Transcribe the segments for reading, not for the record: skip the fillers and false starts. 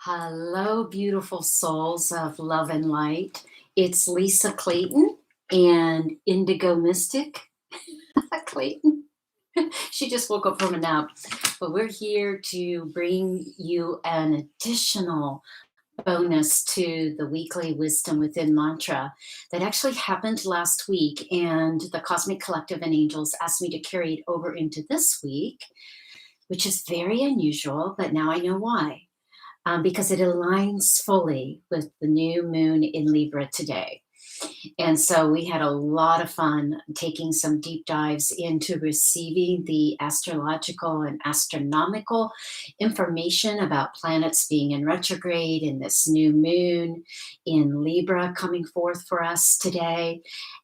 Hello, beautiful souls of love and light. It's Lisa Clayton and Indigo Mystic. Clayton. She just woke up from a nap. But we're here to bring you an additional bonus to the weekly Wisdom Within mantra that actually happened last week. And the Cosmic Collective and Angels asked me to carry it over into this week, which is very unusual, but now I know why. Because it aligns fully with the new moon in Libra today. And so we had a lot of fun taking some deep dives into receiving the astrological and astronomical information about planets being in retrograde and this new moon in Libra coming forth for us today,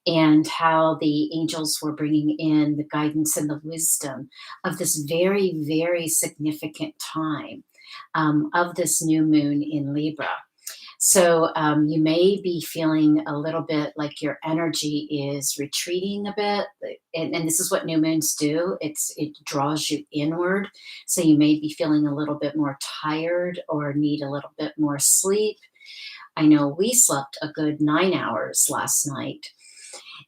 and how the angels were bringing in the guidance and the wisdom of this very, very significant time of this new moon in Libra. So you may be feeling a little bit like your energy is retreating a bit, and this is what new moons do. It draws you inward. So you may be feeling a little bit more tired or need a little bit more sleep. I know we slept a good 9 hours last night,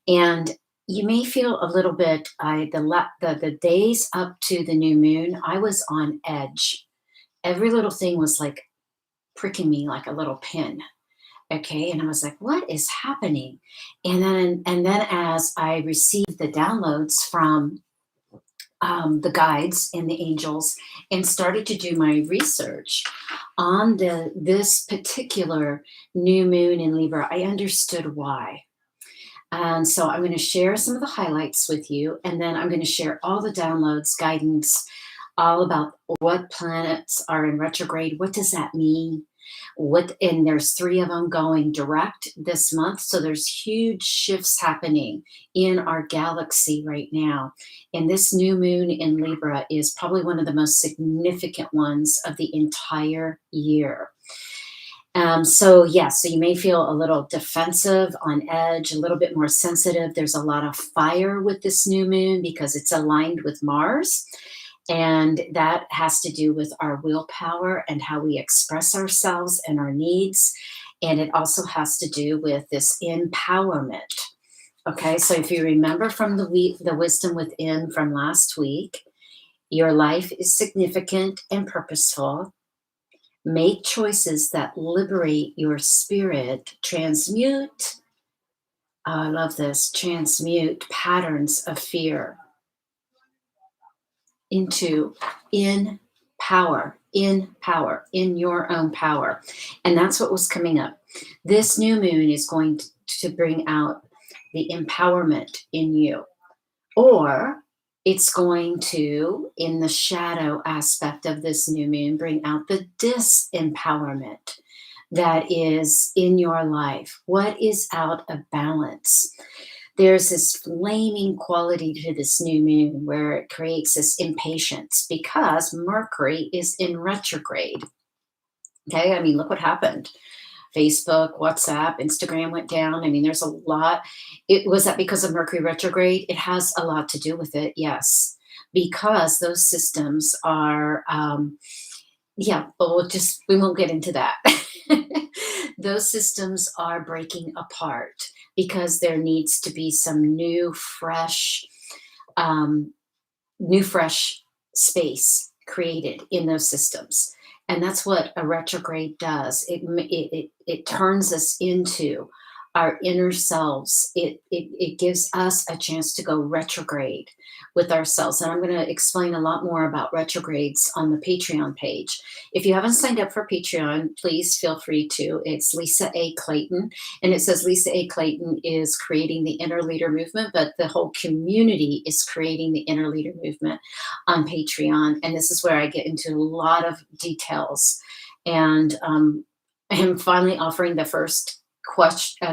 and you may feel a little bit. The days up to the new moon, I was on edge. Every little thing was like pricking me like a little pin. Okay. And I was like, what is happening? And then as I received the downloads from the guides and the angels and started to do my research on this particular new moon in Libra, I understood why. And so I'm going to share some of the highlights with you, and then I'm going to share all the downloads, guidance, all about what planets are in retrograde. What does that mean? And there's 3 of them going direct this month. So there's huge shifts happening in our galaxy right now. And this new moon in Libra is probably one of the most significant ones of the entire year. So you may feel a little defensive, on edge, a little bit more sensitive. There's a lot of fire with this new moon because it's aligned with Mars. And that has to do with our willpower and how we express ourselves and our needs. And it also has to do with this empowerment. Okay, so if you remember from the Wisdom Within from last week, your life is significant and purposeful. Make choices that liberate your spirit. Transmute. I love this. Transmute patterns of fear into in power, in your own power. And that's what was coming up. This new moon is going to bring out the empowerment in you, or it's going to, in the shadow aspect of this new moon, bring out the disempowerment that is in your life. What is out of balance? There's this flaming quality to this new moon where it creates this impatience because Mercury is in retrograde. Okay, I mean, look what happened. Facebook, WhatsApp, Instagram went down. I mean, there's a lot. Was that because of Mercury retrograde? It has a lot to do with it, yes, because those systems are, but we won't get into that. Those systems are breaking apart because there needs to be some new, fresh space created in those systems. And that's what a retrograde does. It turns us into our inner selves. It gives us a chance to go retrograde with ourselves. And I'm going to explain a lot more about retrogrades on the Patreon page. If you haven't signed up for Patreon, please feel free to. It's Lisa A. Clayton. And it says Lisa A. Clayton is creating the Inner Leader Movement, but the whole community is creating the Inner Leader Movement on Patreon. And this is where I get into a lot of details. And I'm finally offering the first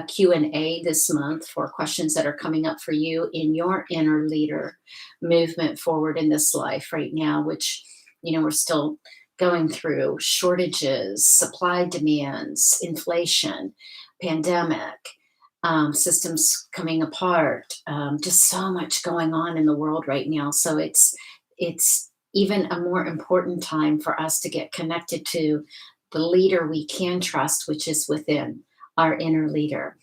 Q&A this month for questions that are coming up for you in your inner leader movement forward in this life right now, which, we're still going through shortages, supply demands, inflation, pandemic, systems coming apart, just so much going on in the world right now. So it's even a more important time for us to get connected to the leader we can trust, which is within our inner leader.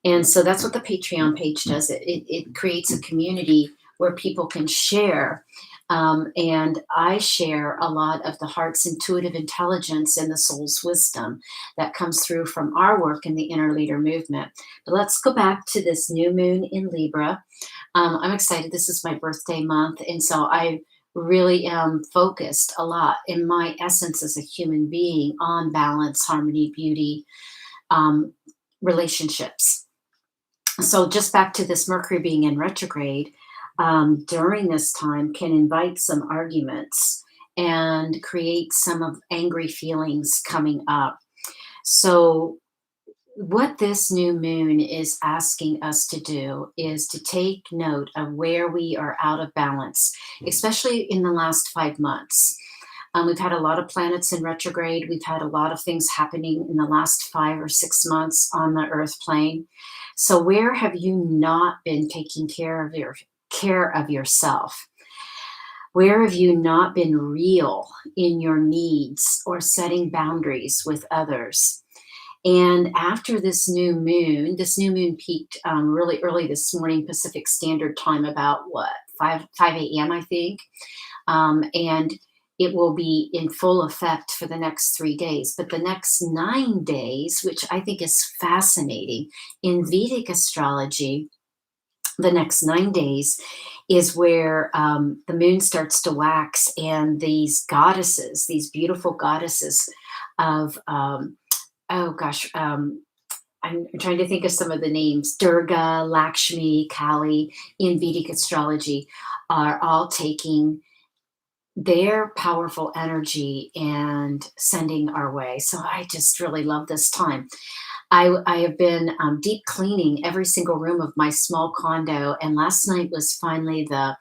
And so that's what the Patreon page does. It creates a community where people can share. And I share a lot of the heart's intuitive intelligence and the soul's wisdom that comes through from our work in the inner leader movement. But let's go back to this new moon in Libra. I'm excited. This is my birthday month. And so I really am focused a lot in my essence as a human being on balance, harmony, beauty, um, relationships. So just back to this Mercury being in retrograde, during this time can invite some arguments and create some of angry feelings coming up. So what this new moon is asking us to do is to take note of where we are out of balance, especially in the last 5 months. We've had a lot of planets in retrograde. We've had a lot of things happening in the last 5 or 6 months on the Earth plane. So where have you not been taking care of yourself? Where have you not been real in your needs or setting boundaries with others? And after this new moon peaked really early this morning, Pacific Standard Time, about what, 5 a.m., I think. And it will be in full effect for the next 3 days. But the next 9 days, which I think is fascinating, in Vedic astrology, the next 9 days is where the moon starts to wax, and these goddesses, these beautiful goddesses of, oh gosh, I'm trying to think of some of the names, Durga, Lakshmi, Kali, in Vedic astrology, are all taking their powerful energy and sending our way. So I just really love this time. I have been deep cleaning every single room of my small condo, and last night was finally the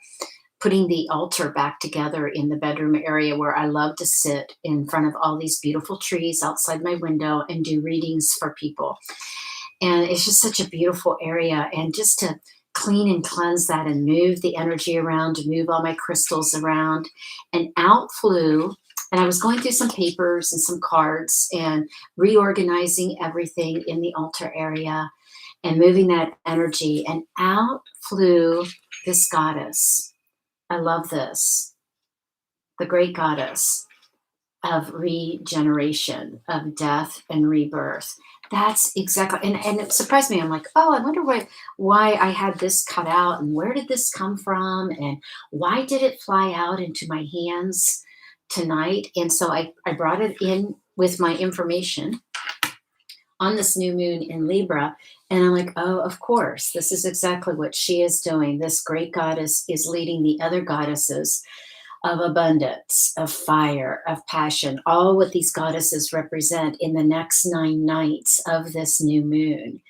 putting the altar back together in the bedroom area where I love to sit in front of all these beautiful trees outside my window and do readings for people. And it's just such a beautiful area, and just to clean and cleanse that and move the energy around, to move all my crystals around, and out flew. And I was going through some papers and some cards and reorganizing everything in the altar area and moving that energy. And out flew this goddess. I love this. The great goddess of regeneration, of death and rebirth. That's exactly, and it surprised me. I'm like, oh, I wonder why I had this cut out, and where did this come from, and why did it fly out into my hands tonight? And so I brought it in with my information on this new moon in Libra. And I'm like, oh, of course, this is exactly what she is doing. This great goddess is leading the other goddesses of abundance, of fire, of passion, all what these goddesses represent in the next 9 nights of this new moon.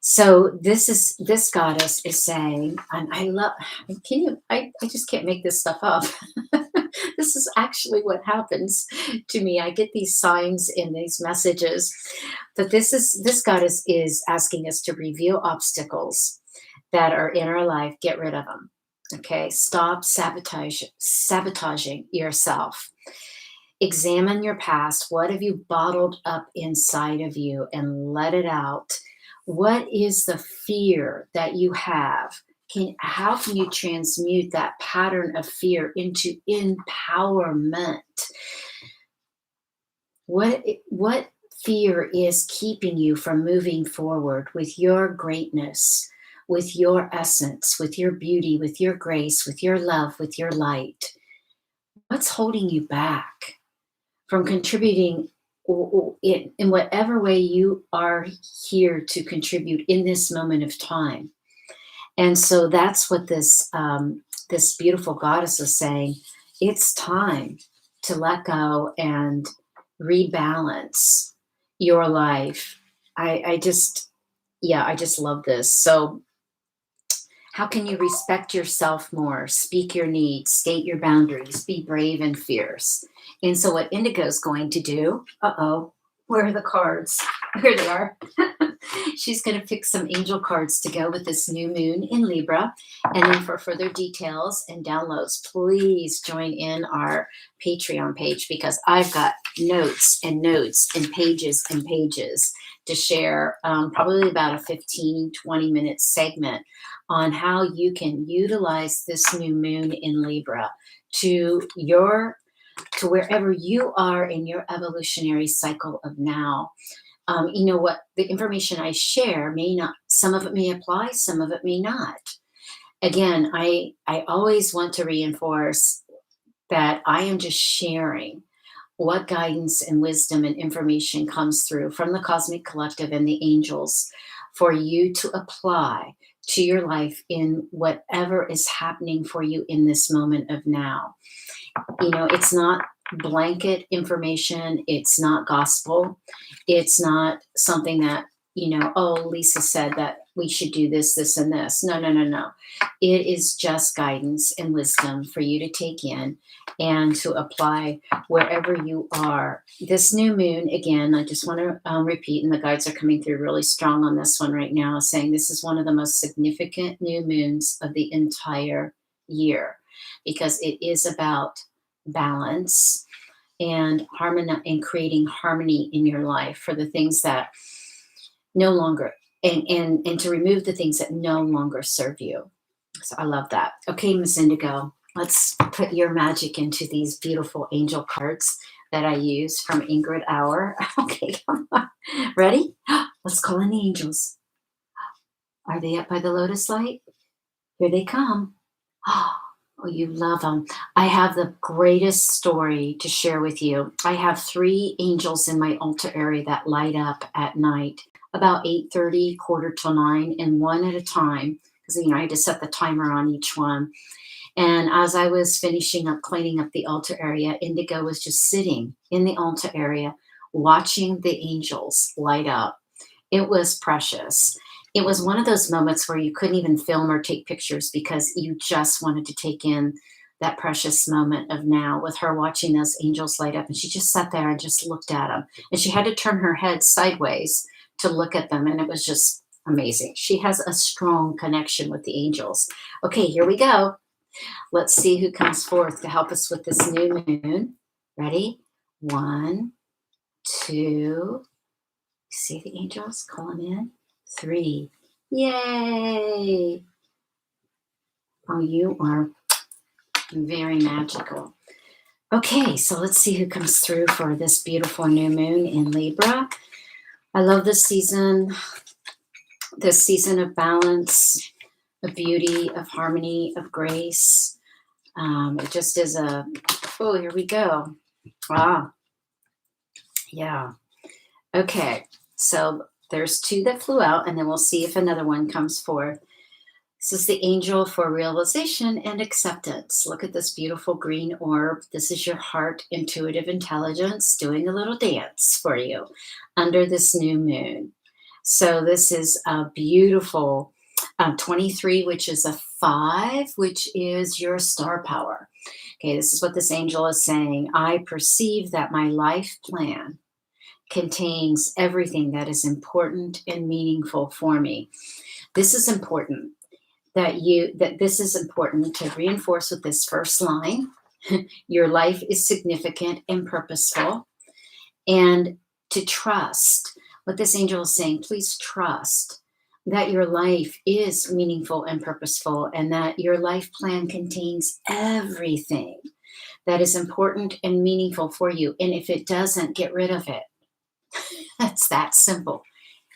So this goddess is saying, and I just can't make this stuff up. This is actually what happens to me. I get these signs and these messages, but this goddess is asking us to reveal obstacles that are in our life, get rid of them. Okay, stop sabotaging yourself. Examine your past. What have you bottled up inside of you, and let it out? What is the fear that you have? How can you transmute that pattern of fear into empowerment? What fear is keeping you from moving forward with your greatness, with your essence, with your beauty, with your grace, with your love, with your light? What's holding you back from contributing in whatever way you are here to contribute in this moment of time? And so that's what this beautiful goddess is saying. It's time to let go and rebalance your life. I just love this. So how can you respect yourself more? Speak your needs, state your boundaries, be brave and fierce. And so what Indigo is going to do, Where are the cards? Here they are. She's going to pick some angel cards to go with this new moon in Libra. And then for further details and downloads, please join in our Patreon page, because I've got notes and notes and pages to share, probably about a 15-20 minute segment on how you can utilize this new moon in Libra to wherever you are in your evolutionary cycle of now. You know what? The information I share may not, some of it may apply, some of it may not. Again, I always want to reinforce that I am just sharing what guidance and wisdom and information comes through from the cosmic collective and the angels for you to apply to your life in whatever is happening for you in this moment of now. You know, it's not blanket information. It's not gospel. It's not something that, oh, Lisa said that we should do this, this, and this. No, no, no, no. It is just guidance and wisdom for you to take in and to apply wherever you are. This new moon, again, I just want to repeat, and the guides are coming through really strong on this one right now, saying this is one of the most significant new moons of the entire year, because it is about balance and harmony, and creating harmony in your life for the things that no longer, and to remove the things that no longer serve you. So I love that. Okay, Miss Indigo, let's put your magic into these beautiful angel cards that I use from Ingrid Hour. Okay, come on. Ready? Let's call in the angels. Are they up by the lotus light? Here they come. Oh, you love them. I have the greatest story to share with you. I have 3 angels in my altar area that light up at night, about 8:30, quarter till 9, and one at a time, because I had to set the timer on each one. And as I was finishing up cleaning up the altar area, Indigo was just sitting in the altar area watching the angels light up. It was precious. It was one of those moments where you couldn't even film or take pictures, because you just wanted to take in that precious moment of now with her watching those angels light up. And she just sat there and just looked at them. And she had to turn her head sideways to look at them. And it was just amazing. She has a strong connection with the angels. Okay, here we go. Let's see who comes forth to help us with this new moon. Ready? 1, 2. See the angels calling in? 3. Yay! Oh, you are very magical. Okay, so let's see who comes through for this beautiful new moon in Libra. I love this season of balance, of beauty, of harmony, of grace. It just is oh, here we go. Yeah. Okay, so there's 2 that flew out, and then we'll see if another one comes forth. This is the angel for realization and acceptance. Look at this beautiful green orb. This is your heart intuitive intelligence doing a little dance for you under this new moon. So this is a beautiful 23, which is a 5, which is your star power. Okay, this is what this angel is saying. I perceive that my life plan contains everything that is important and meaningful for me. This is important this is important to reinforce with this first line. Your life is significant and purposeful, and to trust what this angel is saying. Please trust that your life is meaningful and purposeful, and that your life plan contains everything that is important and meaningful for you. And if it doesn't, get rid of it. That's that simple.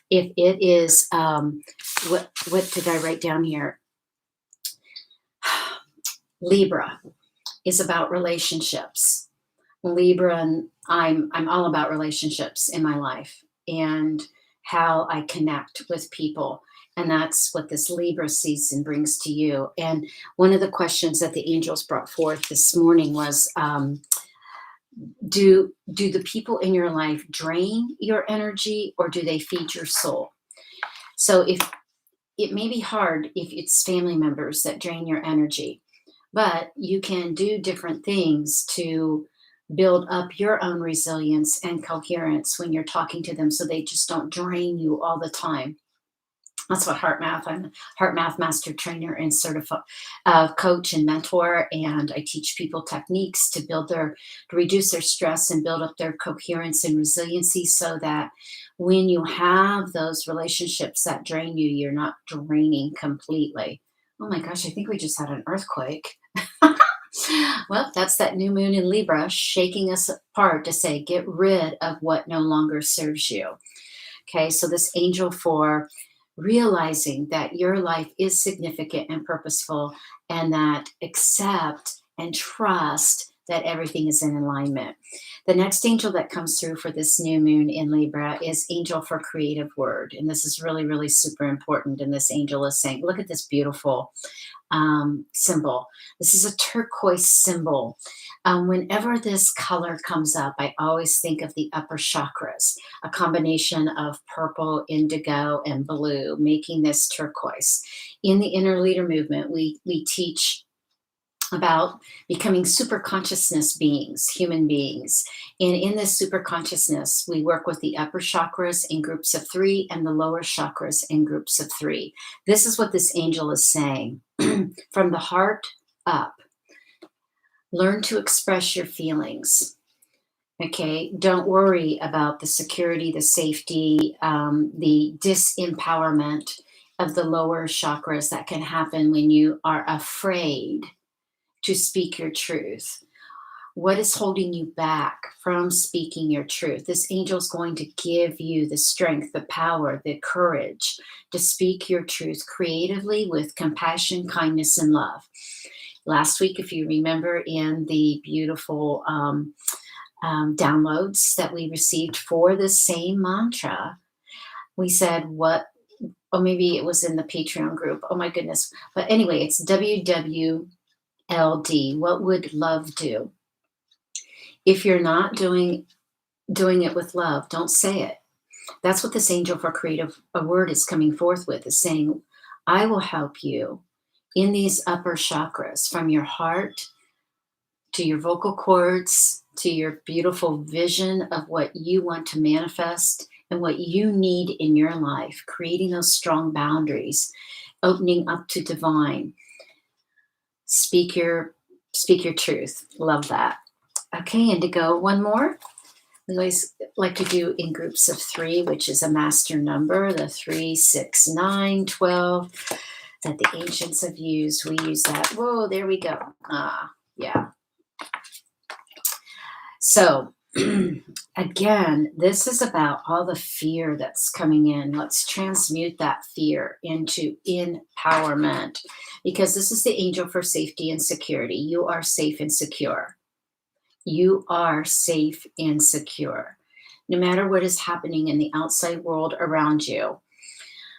If it is, what did I write down here? Libra is about relationships. Libra, and I'm all about relationships in my life and how I connect with people. And that's what this Libra season brings to you. And one of the questions that the angels brought forth this morning was, do the people in your life drain your energy, or do they feed your soul? So if it may be hard if it's family members that drain your energy, but you can do different things to build up your own resilience and coherence when you're talking to them so they just don't drain you all the time. That's what Heart Math. I'm a Heart Math master trainer and certified coach and mentor, and I teach people techniques to to reduce their stress and build up their coherence and resiliency, so that when you have those relationships that drain you, you're not draining completely. Oh my gosh, I think we just had an earthquake. Well, that's that new moon in Libra shaking us apart to say, get rid of what no longer serves you. Okay, so this angel for realizing that your life is significant and purposeful, and that accept and trust that everything is in alignment. The next angel that comes through for this new moon in Libra is angel for creative word. And this is really, really super important. And this angel is saying, look at this beautiful symbol. This is a turquoise symbol. Whenever this color comes up, I always think of the upper chakras, a combination of purple, indigo, and blue, making this turquoise. In the inner leader movement, we teach about becoming super consciousness beings, human beings. And in this super consciousness, we work with the upper chakras in groups of three and the lower chakras in groups of three. This is what this angel is saying. From the heart up, learn to express your feelings. Okay, don't worry about the security, the safety, the disempowerment of the lower chakras that can happen when you are afraid to speak your truth. What is holding you back from speaking your truth? This angel is going to give you the strength, the power, the courage to speak your truth creatively with compassion, kindness, and love. Last week, if you remember, in the beautiful downloads that we received for the same mantra, we said, what, or maybe it was in the Patreon group. Oh my goodness. But anyway, it's WWLD. What would love do? If you're not doing it with love, don't say it. That's what this angel for creative a word is coming forth with, is saying, I will help you in these upper chakras, from your heart to your vocal cords, to your beautiful vision of what you want to manifest and what you need in your life, creating those strong boundaries, opening up to divine. Speak your truth. Love that. Okay, Indigo, one more. We always like to do in groups of three, which is a master number, the 3, 6, 9, 12 that the ancients have used. We use that. Whoa, there we go. Yeah. So again, this is about all the fear that's coming in. Let's transmute that fear into empowerment, because this is the angel for safety and security. You are safe and secure. You are safe and secure. No matter what is happening in the outside world around you,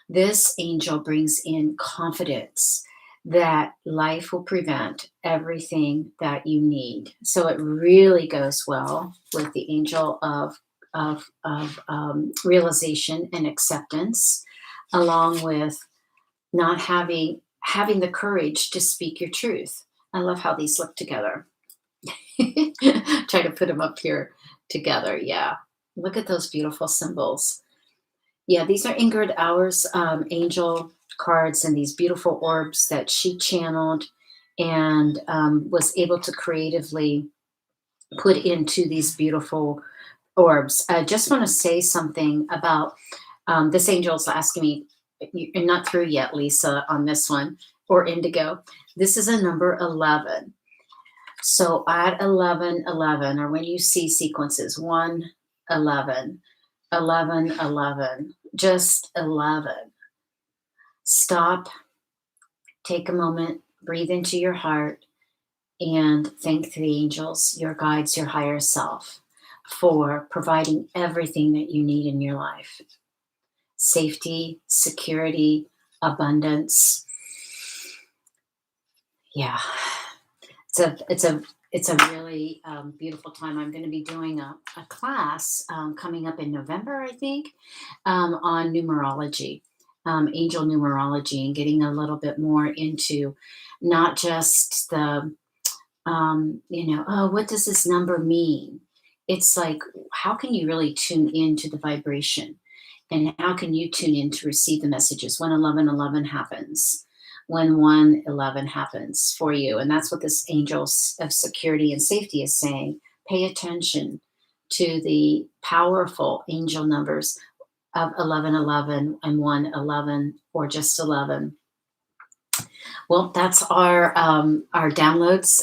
this angel brings in confidence that life will prevent everything that you need. So it really goes well with the angel of realization and acceptance, along with not having the courage to speak your truth. I love how these look together. Try to put them up here together. Yeah. Look at those beautiful symbols. Yeah, these are Ingrid Auer's angel cards, and these beautiful orbs that she channeled and was able to creatively put into these beautiful orbs. I just want to say something about this angel's asking me, you're not through yet, Lisa, on this one, or Indigo. This is a number 11. So at 11, 11, or when you see sequences, 1, 11, 11, 11, just 11. Stop, take a moment, breathe into your heart, and thank the angels, your guides, your higher self, for providing everything that you need in your life. Safety, security, abundance. Yeah. It's a really beautiful time. I'm going to be doing a class coming up in November, I think, on numerology, angel numerology, and getting a little bit more into not just the Oh, what does this number mean? It's like, how can you really tune into the vibration? And how can you tune in to receive the messages when 1111 happens, when 111 happens for you? And that's what this angel of security and safety is saying. Pay attention to the powerful angel numbers of 1111 and 111 or just 11. Well, that's our downloads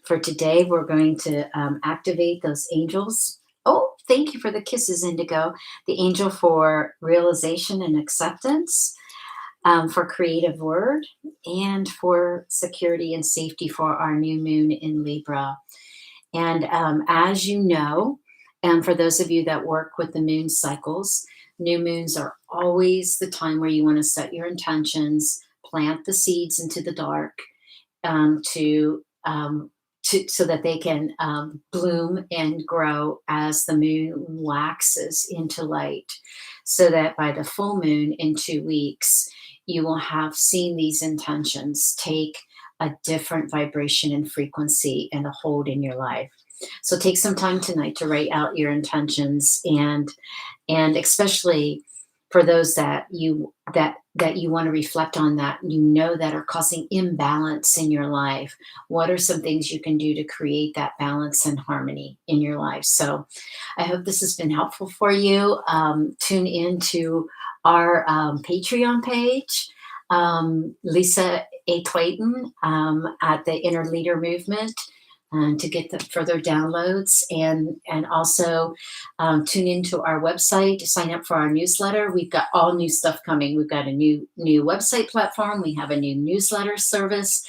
for today. We're going to activate those angels. Oh, thank you for the kisses, Indigo. The angel for realization and acceptance, for creative word, and for security and safety for our new moon in Libra. And as you know, and for those of you that work with the moon cycles, new moons are always the time where you want to set your intentions, plant the seeds into the dark, um, to, um, so that they can bloom and grow as the moon waxes into light. So that by the full moon in 2 weeks, you will have seen these intentions take a different vibration and frequency and a hold in your life. So take some time tonight to write out your intentions, and especially for those that you want to reflect on, that that are causing imbalance in your life. What are some things you can do to create that balance and harmony in your life? So I hope this has been helpful for you. Tune in to our Patreon page, Lisa A. Clayton, at the Inner Leader Movement, to get the further downloads, and also tune into our website to sign up for our newsletter. We've got all new stuff coming. We've got a new website platform. We have a new newsletter service.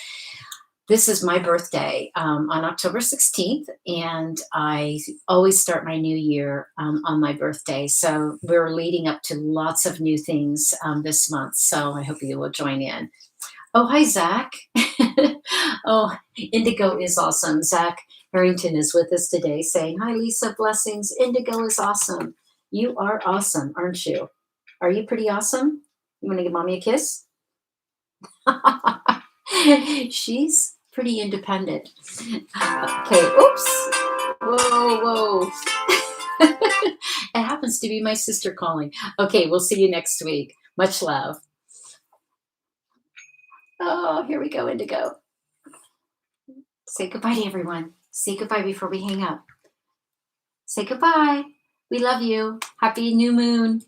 This is my birthday on October 16th, and I always start my new year on my birthday. So we're leading up to lots of new things this month. So I hope you will join in. Oh, hi, Zach. Oh, Indigo is awesome. Zach Harrington is with us today saying, hi, Lisa, blessings. Indigo is awesome. You are awesome, aren't you? Are you pretty awesome? You want to give mommy a kiss? She's pretty independent. Okay, oops. Whoa, whoa. It happens to be my sister calling. Okay, we'll see you next week. Much love. Oh, here we go, Indigo. Say goodbye to everyone. Say goodbye before we hang up. Say goodbye. We love you. Happy new moon.